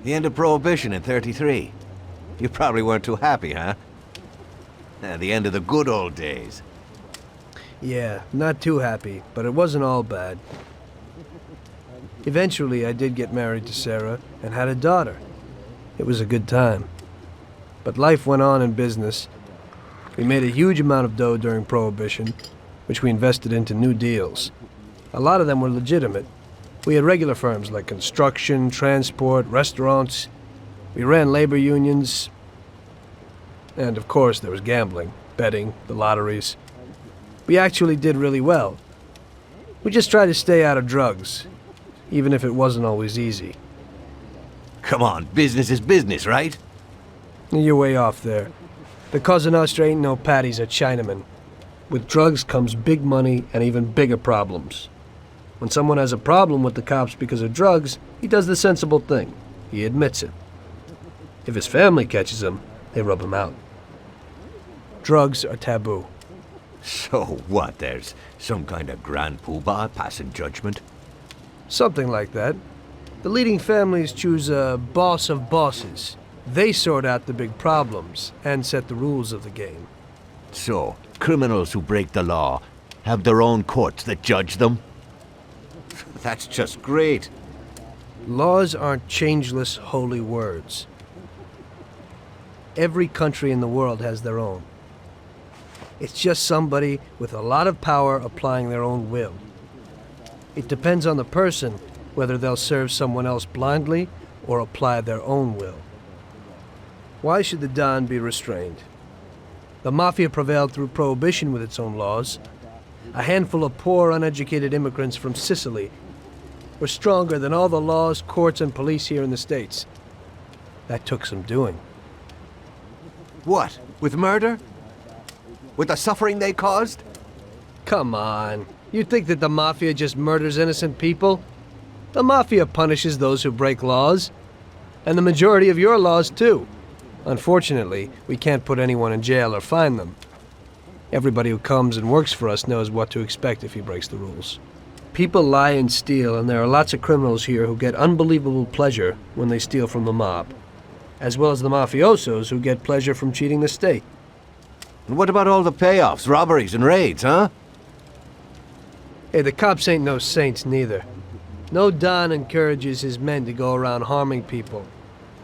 The end of Prohibition in '33. You probably weren't too happy, huh? The end of the good old days. Yeah, not too happy, but it wasn't all bad. Eventually, I did get married to Sarah and had a daughter. It was a good time. But life went on in business. We made a huge amount of dough during Prohibition, which we invested into new deals. A lot of them were legitimate. We had regular firms like construction, transport, restaurants. We ran labor unions. And of course, there was gambling, betting, the lotteries. We actually did really well. We just tried to stay out of drugs, even if it wasn't always easy. Come on, business is business, right? You're way off there. The Cosa Nostra ain't no patties or Chinamen. With drugs comes big money and even bigger problems. When someone has a problem with the cops because of drugs, he does the sensible thing. He admits it. If his family catches him, they rub him out. Drugs are taboo. So what, there's some kind of grand poobah passing judgment? Something like that. The leading families choose a boss of bosses. They sort out the big problems and set the rules of the game. So, criminals who break the law have their own courts that judge them? That's just great. Laws aren't changeless holy words. Every country in the world has their own. It's just somebody with a lot of power applying their own will. It depends on the person whether they'll serve someone else blindly or apply their own will. Why should the Don be restrained? The Mafia prevailed through Prohibition with its own laws. A handful of poor, uneducated immigrants from Sicily were stronger than all the laws, courts, and police here in the States. That took some doing. What? With murder? With the suffering they caused? Come on. You think that the Mafia just murders innocent people? The Mafia punishes those who break laws. And the majority of your laws, too. Unfortunately, we can't put anyone in jail or fine them. Everybody who comes and works for us knows what to expect if he breaks the rules. People lie and steal, and there are lots of criminals here who get unbelievable pleasure when they steal from the mob, as well as the mafiosos who get pleasure from cheating the state. And what about all the payoffs, robberies, and raids, huh? Hey, the cops ain't no saints neither. No Don encourages his men to go around harming people.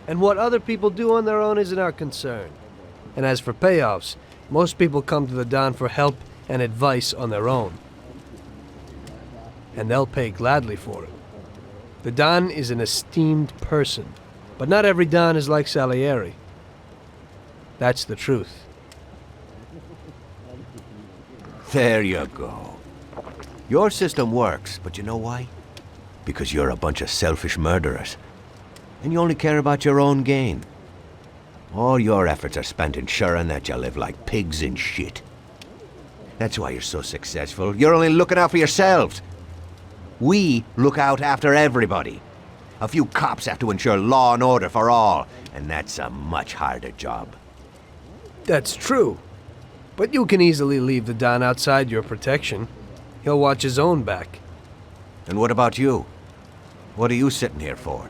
And what other people do on their own isn't our concern. And as for payoffs, most people come to the Don for help and advice on their own. And they'll pay gladly for it. The Don is an esteemed person, but not every Don is like Salieri. That's the truth. There you go. Your system works, but you know why? Because you're a bunch of selfish murderers. And you only care about your own gain. All your efforts are spent ensuring that you live like pigs in shit. That's why you're so successful. You're only looking out for yourselves. We look out after everybody. A few cops have to ensure law and order for all, and that's a much harder job. That's true. But you can easily leave the Don outside your protection. He'll watch his own back. And what about you? What are you sitting here for?